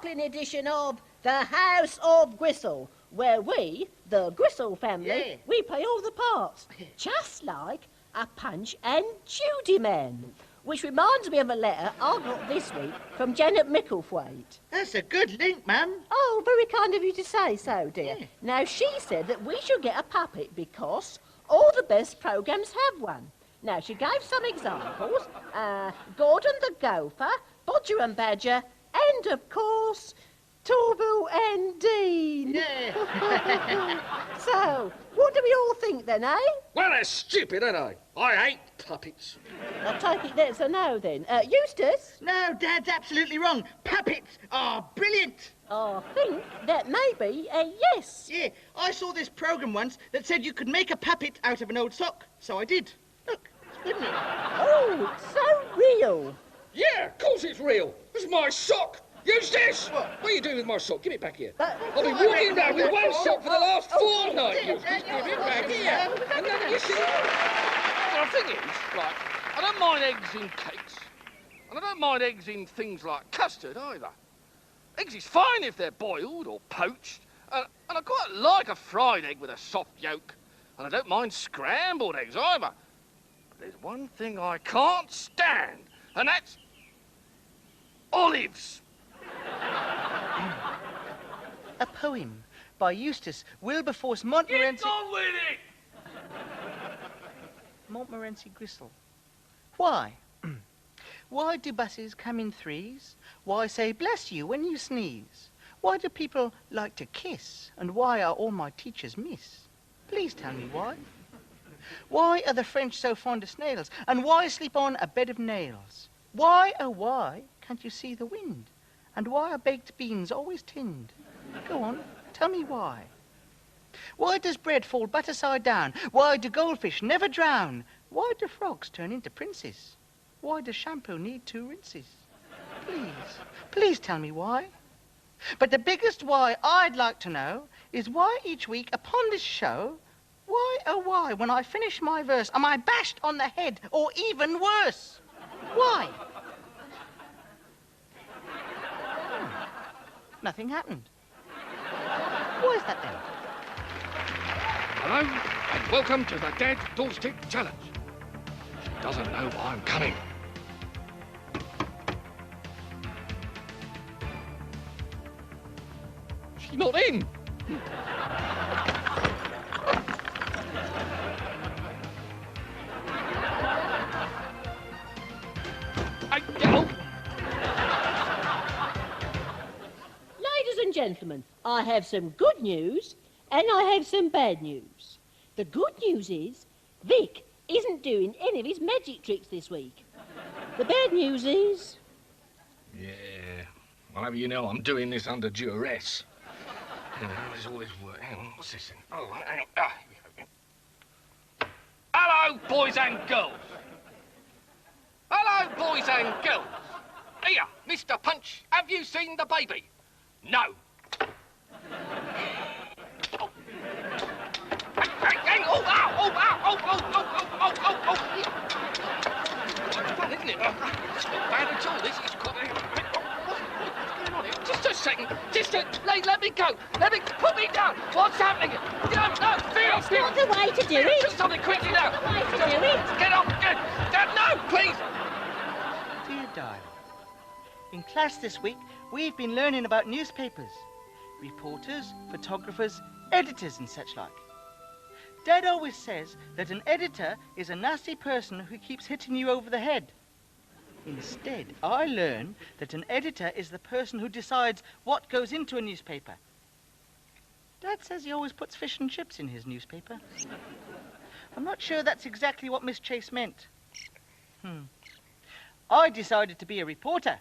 sparkling edition of the House of Gristle, where we, the Gristle family, we play all the parts, just like a Punch and Judy man. Which reminds me of a letter I got this week from Janet Micklethwaite. That's a good link, Mum. Oh, very kind of you to say so, dear. Yeah. Now, she said that we should get a puppet because all the best programmes have one. Now, she gave some examples. Gordon the Gopher, Bodger and Badger, and, of course, Torval and Dean. Yeah. So, what do we all think then, eh? Well, they're stupid, aren't they? I hate puppets. I'll take it that's a no then. Eustace? No, Dad's absolutely wrong. Puppets are brilliant. I think that may be a yes. Yeah, I saw this programme once that said you could make a puppet out of an old sock, so I did. Look, it's good, isn't it? Oh, it's so real. Yeah, of course it's real. It's my sock. Eustace! What? What are you doing with my sock? Give it back here. I've been what I walking reckon around with one sock for the last fortnight, dear, Eustace. Dad, Give it back here. And then you see... Well, the thing is, like, I don't mind eggs in cakes. And I don't mind eggs in things like custard either. Eggs is fine if they're boiled or poached. And I quite like a fried egg with a soft yolk. And I don't mind scrambled eggs either. But there's one thing I can't stand, and that's olives. A poem by Eustace Wilberforce Montmorency... Get on with it! Montmorency Gristle. Why? Why do buses come in threes? Why say bless you when you sneeze? Why do people like to kiss? And why are all my teachers miss? Please tell me why. Why are the French so fond of snails? And why sleep on a bed of nails? Why, oh why, can't you see the wind? And why are baked beans always tinned? Go on, tell me why. Why does bread fall butter side down? Why do goldfish never drown? Why do frogs turn into princes? Why does shampoo need 2 rinses? Please tell me why. But the biggest why I'd like to know is why each week upon this show, why, oh why, when I finish my verse, am I bashed on the head or even worse? Why? Nothing happened. Why is that then? Hello, and welcome to the Dead Doorstep Challenge. She doesn't know I'm coming. She's not in. Ladies and gentlemen, I have some good news and I have some bad news. The good news is Vic isn't doing any of his magic tricks this week. The bad news is... Yeah, well, have you know I'm doing this under duress. You know, there's always work. Hang on, what's this thing? Oh, hang on. Ah, here we go. Hello, boys and girls. Hello, boys and girls. Here, Mr. Punch, have you seen the baby? No. Oh. Hang on. Oh, ow, oh, ow, oh, oh, oh, oh, oh, oh, oh. It's fun, isn't it? It's not bad at all, this is quite... What's going on here? Just a second. Let me go. Put me down. What's happening? No, Vera. That's not the way to do it. Just something quickly now. That's not the way to do it. Get off. Dad, no, please. Dear darling, in class this week, we've been learning about newspapers. Reporters, photographers, editors and such like. Dad always says that an editor is a nasty person who keeps hitting you over the head. Instead, I learn that an editor is the person who decides what goes into a newspaper. Dad says he always puts fish and chips in his newspaper. I'm not sure that's exactly what Miss Chase meant. I decided to be a reporter,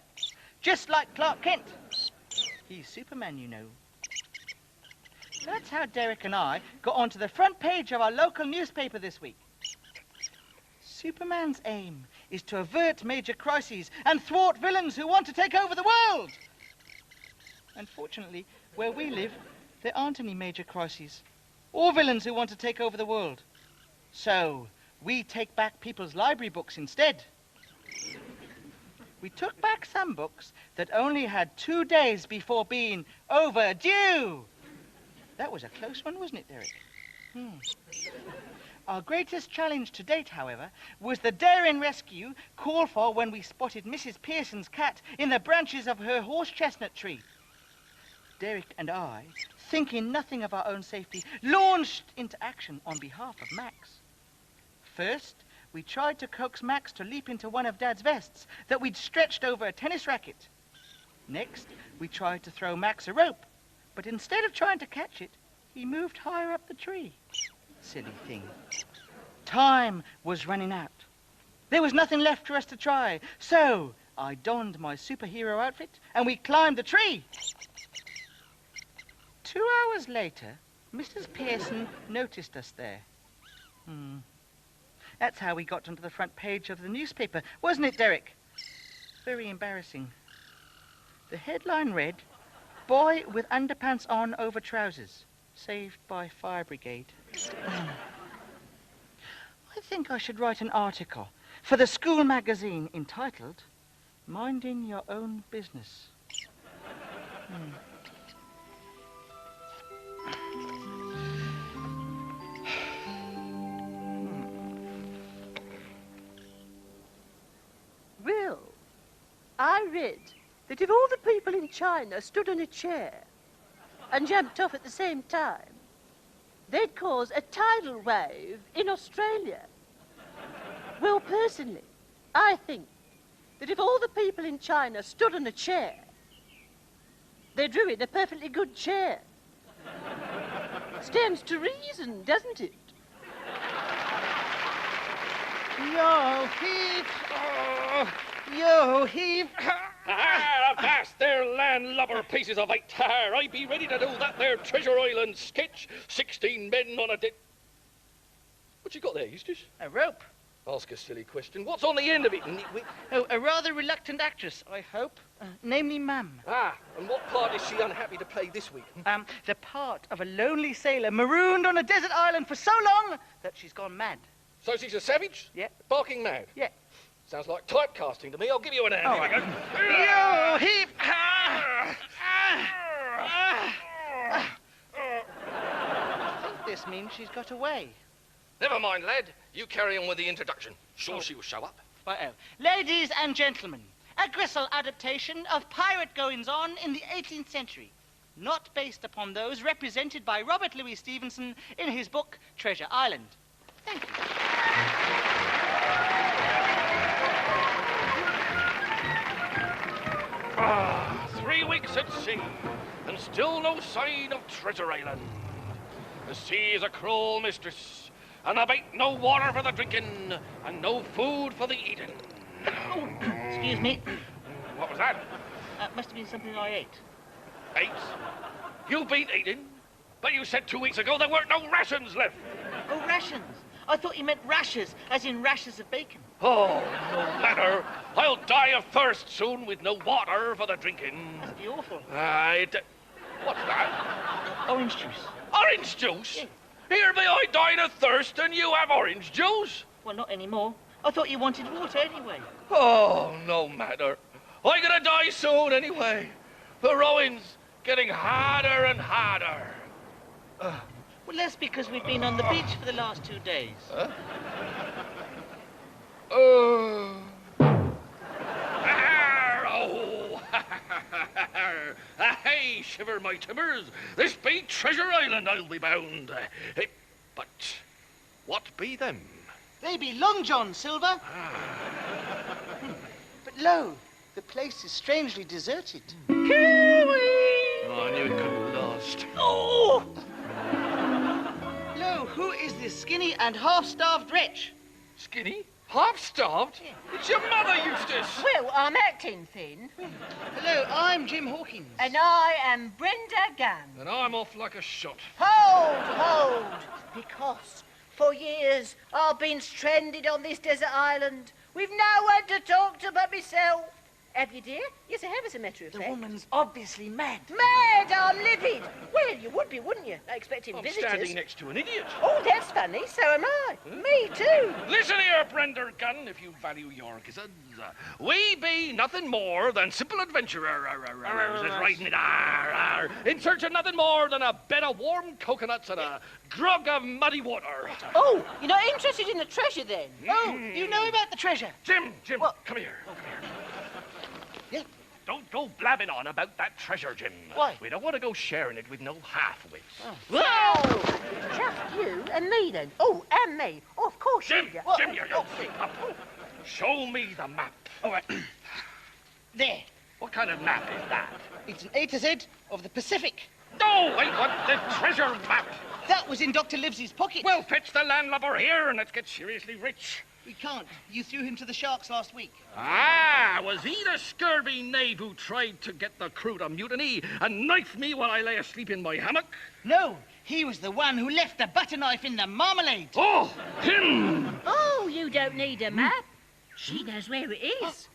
just like Clark Kent. He's Superman, you know. That's how Derek and I got onto the front page of our local newspaper this week. Superman's aim is to avert major crises and thwart villains who want to take over the world. Unfortunately, where we live, there aren't any major crises or villains who want to take over the world. So, we take back people's library books instead. we took back some books that only had 2 days before being overdue. That was a close one, wasn't it, Derek? Our greatest challenge to date, however, was the daring rescue called for when we spotted Mrs. Pearson's cat in the branches of her horse-chestnut tree. Derek and I, thinking nothing of our own safety, launched into action on behalf of Max. First, we tried to coax Max to leap into one of Dad's vests that we'd stretched over a tennis racket. Next, we tried to throw Max a rope, but instead of trying to catch it, he moved higher up the tree. Silly thing. Time was running out. There was nothing left for us to try, so I donned my superhero outfit and we climbed the tree. 2 hours later, Mrs. Pearson noticed us there. That's how we got onto the front page of the newspaper, wasn't it, Derek? Very embarrassing. The headline read, "Boy with underpants on over trousers, saved by fire brigade." I think I should write an article for the school magazine entitled, "Minding Your Own Business." Well, I read that if all the people in China stood on a chair and jumped off at the same time, they'd cause a tidal wave in Australia. Well, personally, I think that if all the people in China stood on a chair, they'd ruin a perfectly good chair. Stands to reason, doesn't it? Yo, heave! Yo, heave! Avast there, landlubber pieces of 8. I be ready to do that there Treasure Island sketch. 16 men on a What you got there, Eustace? A rope. Ask a silly question. What's on the end of it? A rather reluctant actress, I hope. Namely, Mum. And what part is she unhappy to play this week? The part of a lonely sailor marooned on a desert island for so long that she's gone mad. So she's a savage? Yeah. Barking mad? Yeah. Sounds like typecasting to me. I'll give you an hand. Oh, Here we go. Yo, heave! I think this means she's got away. Never mind, lad. You carry on with the introduction. Sure she'll show up. Righto. Ladies and gentlemen, a Gristle adaptation of pirate goings-on in the 18th century, not based upon those represented by Robert Louis Stevenson in his book Treasure Island. Thank you. 3 weeks at sea, and still no sign of Treasure Island. The sea is a cruel mistress, and there ain't no water for the drinking, and no food for the eating. Oh, excuse me. What was that? Must have been something I ate. Ate? You've been eating? But you said 2 weeks ago there weren't no rations left. Oh, rations. I thought you meant rashers, as in rashers of bacon. Oh, no matter. I'll die of thirst soon with no water for the drinking. That'd be awful. What's that? Orange juice. Orange juice? Yeah. Here be I dying of thirst and you have orange juice? Well, not anymore. I thought you wanted water anyway. Oh, no matter. I'm gonna die soon anyway. The rowing's getting harder and harder. Well, that's because we've been on the beach for the last 2 days. Huh? Hey, shiver my timbers. This be Treasure Island, I'll be bound. But what be them? They be Long John, Silver. But lo, the place is strangely deserted. Kiwi! Oh, I knew it couldn't last. Oh! Lo, who is this skinny and half-starved wretch? Skinny? Half-starved? Yeah. It's your mother, Eustace. Well, I'm acting thin. Hello, I'm Jim Hawkins. And I am Brenda Gunn. And I'm off like a shot. Hold! Because for years I've been stranded on this desert island with no one to talk to but myself. Have you, dear? Yes, I have, as a matter of The fact. woman's obviously mad. Mad! I'm livid. Well, you would be, wouldn't you? Not expecting I'm visitors. standing next to an idiot. Oh, that's funny. So am I. Me too. Listen here, there, Brenda Gunn, if you value your gizzards. We be nothing more than simple adventurers, riding it, in search of nothing more than a bed of warm coconuts and a grog of muddy water. Oh, you're not interested in the treasure, then? Oh, you know about the treasure? Jim, What? come here. Yeah. Don't go blabbing on about that treasure, Jim. Why? We don't want to go sharing it with no half-wits. Whoa! Just you and me, then. Oh, and me. Oh, of course Jim, you do. Jim, you're up. Show me the map. All right. There. What kind of map is that? It's an A to Z of the Pacific. No, I want the treasure map. That was in Dr. Livesey's pocket. Well, fetch the landlubber here and let's get seriously rich. We can't. You threw him to the sharks last week. Ah, was he the scurvy knave who tried to get the crew to mutiny and knife me while I lay asleep in my hammock? No, he was the one who left the butter knife in the marmalade. Oh, him! Oh, you don't need a map. She knows where it is.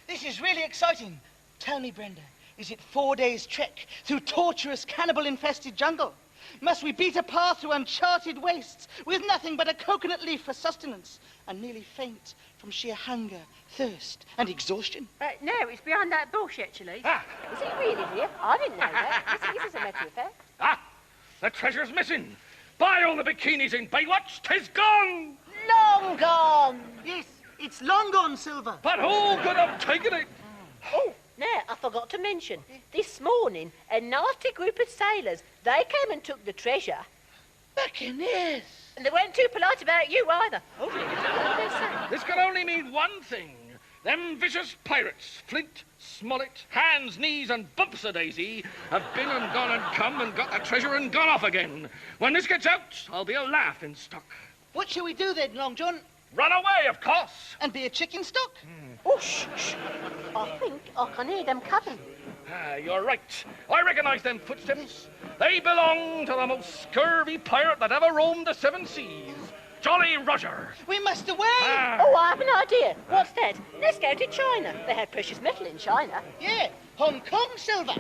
This is really exciting. Tell me, Brenda, is it 4 days' trek through torturous cannibal-infested jungle? Must we beat a path through uncharted wastes with nothing but a coconut leaf for sustenance and nearly faint from sheer hunger, thirst and exhaustion? No, it's behind that bush, actually. Ah, Is it really here? I didn't know that. Yes, it is, as a matter of fact. the treasure's missing. By all the bikinis in Baywatch, 'tis gone. Long gone. Yes, it's long gone, Silver. But who could have taken it? Oh, now, I forgot to mention, this morning, a nasty group of sailors, they came and took the treasure. Buccaneers. And they weren't too polite about you either. Oh, what did they say? This can only mean one thing. Them vicious pirates, Flint, Smollett, Hands, Knees and Bumps-a-Daisy, have been and gone and come and got the treasure and gone off again. When this gets out, I'll be a laughing stock. What shall we do then, Long John? Run away, of course. And be a chicken stock? Oh, shh. I think I can hear them coming. Ah, you're right. I recognize them footsteps. They belong to the most scurvy pirate that ever roamed the seven seas, Jolly Roger. We must away. Oh, I have an idea. What's that? Let's go to China. They have precious metal in China. Yeah, Hong Kong Silver.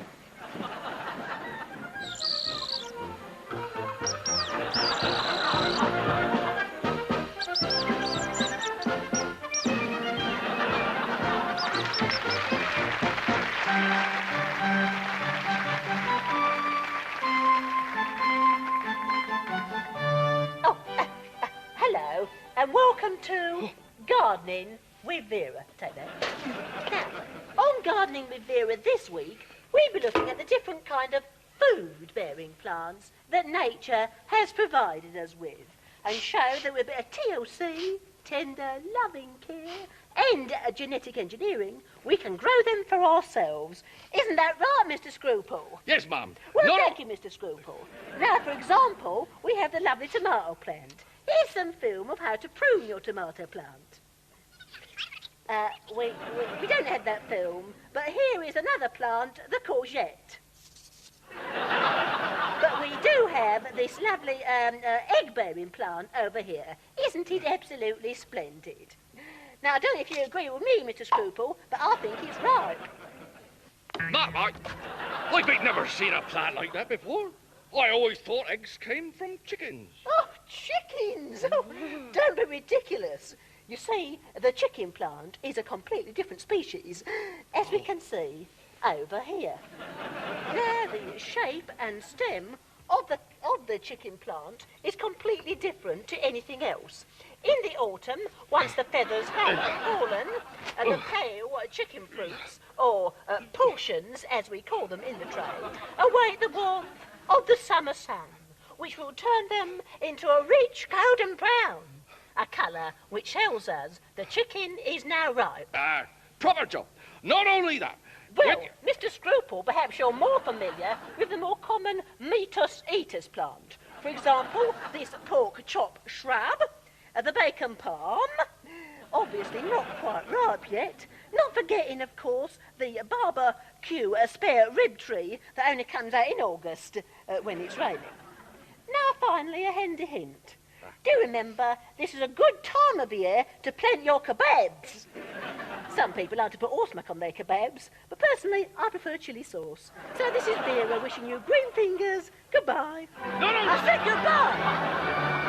Hello, and welcome to Gardening with Vera. Take that. Now, on Gardening with Vera this week, we'll be looking at the different kind of food-bearing plants that nature has provided us with, and show that with a bit of TLC, tender, loving care, and genetic engineering, we can grow them for ourselves. Isn't that right, Mr. Scruple? Yes, Mum. Well, thank you, Mr. Scruple. Now, for example, we have the lovely tomato plant. Here's some film of how to prune your tomato plant. We don't have that film, but here is another plant, the courgette. But we do have this lovely egg-bearing plant over here. Isn't it absolutely splendid? Now, I don't know if you agree with me, Mr. Scruple, but I think it's right. Mark, I've never seen a plant like that before. I always thought eggs came from chickens. Oh, chickens! Oh, don't be ridiculous. You see, the chicken plant is a completely different species, as we can see over here. Now, the shape and stem of the chicken plant is completely different to anything else. In the autumn, once the feathers have fallen, and the pale chicken fruits, or portions, as we call them in the trade, await the warmth of the summer sun, which will turn them into a rich golden brown, a colour which tells us the chicken is now ripe. Proper job. Not only that. Well, Mr. Scruple, perhaps you're more familiar with the more common meatus eatus plant. For example, this pork chop shrub, the bacon palm, obviously not quite ripe yet, not forgetting, of course, the barbecue spare rib tree that only comes out in August when it's raining. Now, finally, a handy hint. Do remember, this is a good time of year to plant your kebabs. Some people like to put horsemuck on their kebabs, but personally, I prefer chilli sauce. So this is Vera wishing you green fingers. Goodbye. No. I said goodbye.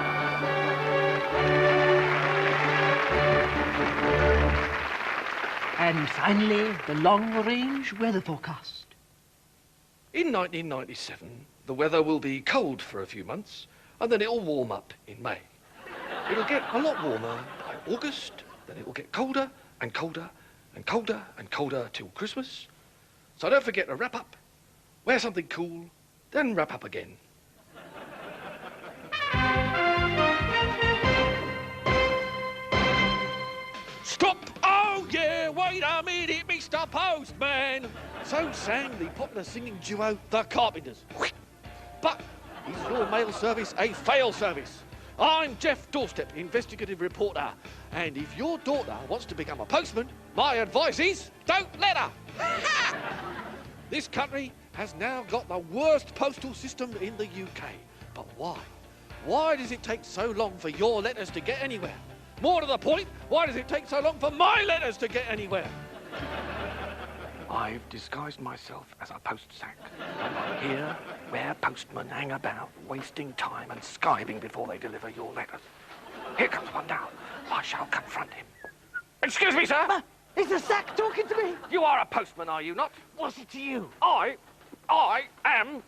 And finally, the long-range weather forecast. In 1997, the weather will be cold for a few months, and then it'll warm up in May. It'll get a lot warmer by August, then it will get colder and colder and colder and colder till Christmas. So don't forget to wrap up, wear something cool, then wrap up again. Stop! Oh yeah, wait a minute, Mr. Postman! So sang the popular singing duo, the Carpenters. But is your mail service a fail service? I'm Jeff Doorstep, investigative reporter, and if your daughter wants to become a postman, my advice is don't let her! This country has now got the worst postal system in the UK. But why? Why does it take so long for your letters to get anywhere? More to the point, why does it take so long for my letters to get anywhere? I've disguised myself as a post sack. I'm here where postmen hang about, wasting time and skiving before they deliver your letters. Here comes one now. I shall confront him. Excuse me, sir. Is the sack talking to me? You are a postman, are you not? What's it to you? I am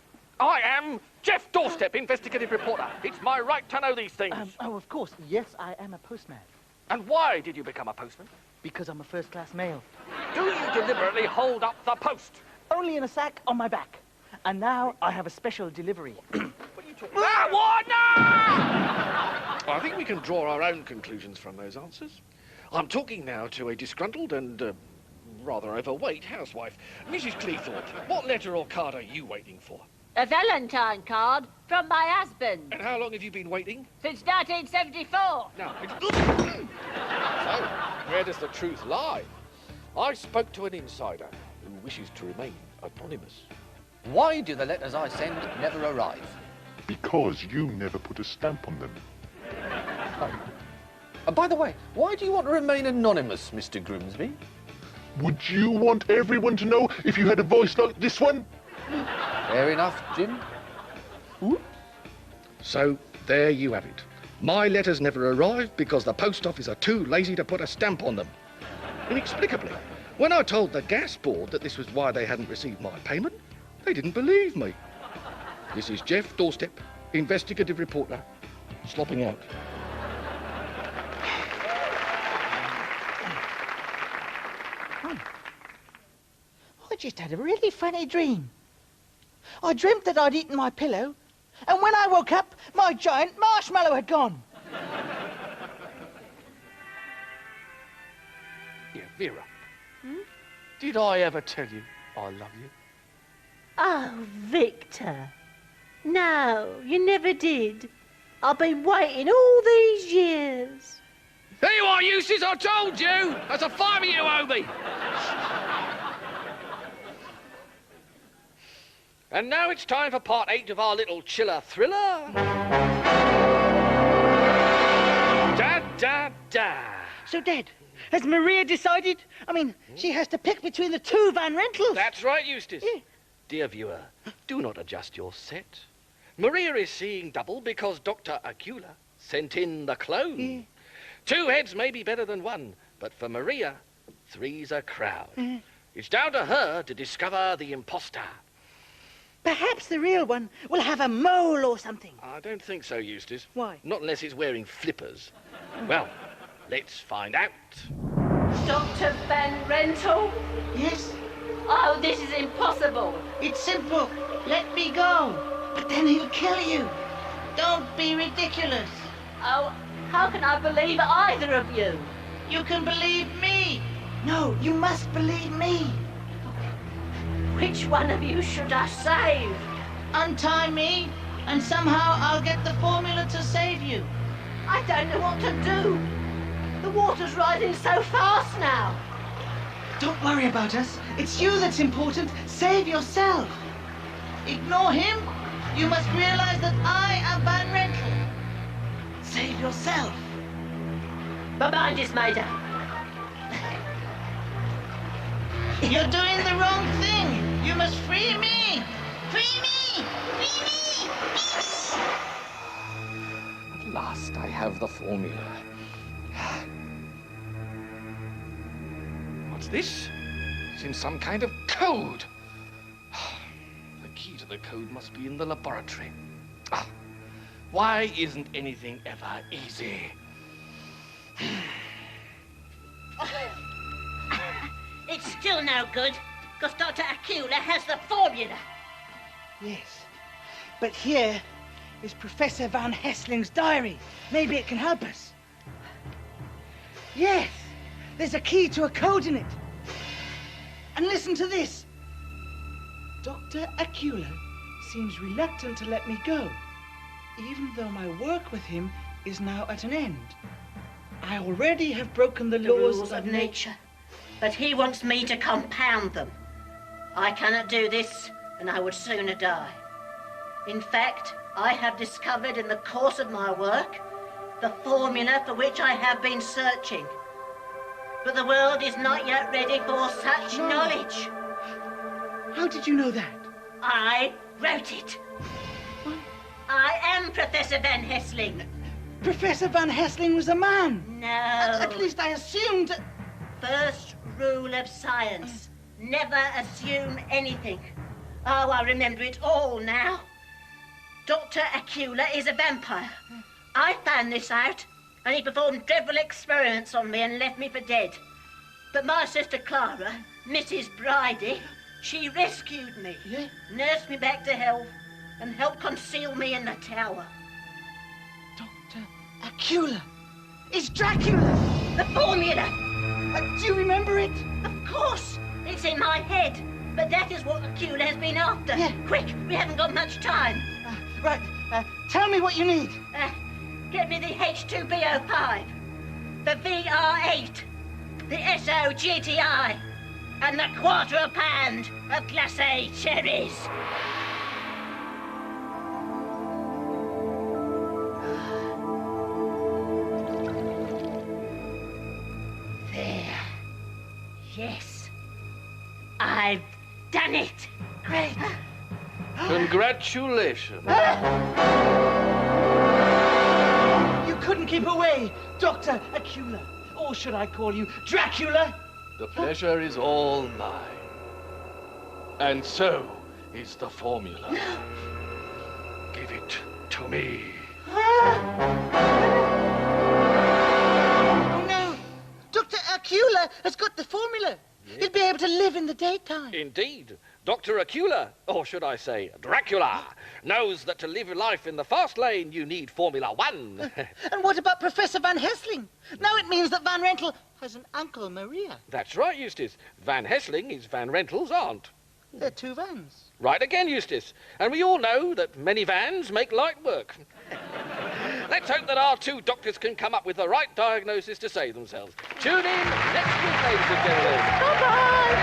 Jeff Doorstep, investigative reporter. It's my right to know these things. Oh, of course. Yes, I am a postman. And why did you become a postman? Because I'm a first-class mail. Do you deliberately hold up the post? Only in a sack on my back. And now I have a special delivery. What are you talking about? What? No! I think we can draw our own conclusions from those answers. I'm talking now to a disgruntled and rather overweight housewife. Mrs. Cleethorpe, what letter or card are you waiting for? A Valentine card from my husband. And how long have you been waiting? Since 1974. Now, so, where does the truth lie? I spoke to an insider who wishes to remain anonymous. Why do the letters I send never arrive? Because you never put a stamp on them. By the way, why do you want to remain anonymous, Mr. Grimsby? Would you want everyone to know if you had a voice like this one? Fair enough, Jim. So, there you have it. My letters never arrived because the post office are too lazy to put a stamp on them. Inexplicably, when I told the gas board that this was why they hadn't received my payment, they didn't believe me. This is Jeff Doorstep, investigative reporter, slopping out. I just had a really funny dream. I dreamt that I'd eaten my pillow, and when I woke up, my giant marshmallow had gone. Yeah, Vera. Did I ever tell you I love you? Oh, Victor. No, you never did. I've been waiting all these years. There you are, Eustace, I told you! That's a favour you owe me! And now it's time for part 8 of our little chiller thriller. Da, da, da. So, Dad, has Maria decided? I mean, she has to pick between the two van rentals. That's right, Eustace. Yeah. Dear viewer, do not adjust your set. Maria is seeing double because Dr. Acula sent in the clone. Yeah. 2 heads may be better than 1, but for Maria, 3's a crowd. It's down to her to discover the imposter. Perhaps the real one will have a mole or something. I don't think so, Eustace. Why? Not unless it's wearing flippers. Well, let's find out. Dr. Van Rental? Yes, Oh, this is impossible. it's simple. Let me go. But then he'll kill you. Don't be ridiculous. Oh, how can I believe either of you? You can believe me. No, you must believe me. Which one of you should I save? Untie me, and somehow I'll get the formula to save you. I don't know what to do. The water's rising so fast now. Don't worry about us. It's you that's important. Save yourself. Ignore him. You must realize that I am Van Rental. Save yourself. My mind is made up. You're doing the wrong thing. You must free me. Free me. Free me. Free me. At last I have the formula. What What's this? It's in some kind of code. The key to the code must be in the laboratory. Ah, why isn't anything ever easy? It's still no good, because Dr. Acula has the formula. Yes. But here is Professor Van Hessling's diary. Maybe it can help us. Yes. There's a key to a code in it. And listen to this. Dr. Acula seems reluctant to let me go, even though my work with him is now at an end. I already have broken the laws of nature. But he wants me to compound them. I cannot do this, and I would sooner die. In fact, I have discovered in the course of my work the formula for which I have been searching. But the world is not yet ready for such knowledge. How did you know that? I wrote it. What? I am Professor Van Hessling. Professor Van Hessling was a man. No. At least I assumed... First rule of science. Never assume anything. Oh, I remember it all now. Dr. Acula is a vampire. I found this out, and he performed dreadful experiments on me and left me for dead. But my sister Clara, Mrs. Bridie, she rescued me, nursed me back to health, and helped conceal me in the tower. Dr. Acula is Dracula. The formula. Do you remember it? Of course. It's in my head. But that is what Acula has been after. Yeah. Quick, we haven't got much time. Right. Tell me what you need. Get me the H2BO5, the VR8, the SOGTI, and the £1/4 of glacé cherries. There. Yes. I've done it. Great. Congratulations. You couldn't keep away, Dr. Acula. Or should I call you Dracula? The pleasure is all mine. And so is the formula. Give it to me. Oh, no. Dr. Acula has got the formula. He'll be able to live in the daytime. Indeed. Dr. Acula, or should I say Dracula, knows that to live life in the fast lane you need Formula 1. And what about Professor Van Hessling? Now it means that Van Rentel has an Uncle Maria. That's right, Eustace. Van Hessling is Van Rentel's aunt. They're two vans. Right again, Eustace. And we all know that many vans make light work. Let's hope that our two doctors can come up with the right diagnosis to save themselves. Tune in next week, ladies and gentlemen. Bye-bye.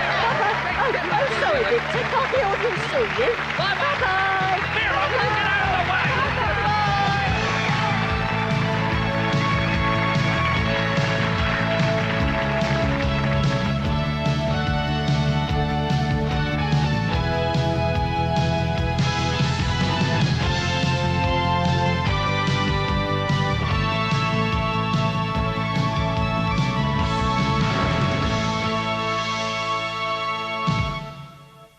Bye-bye. Oh, sorry, Victor. Can't the audience see you? Bye-bye.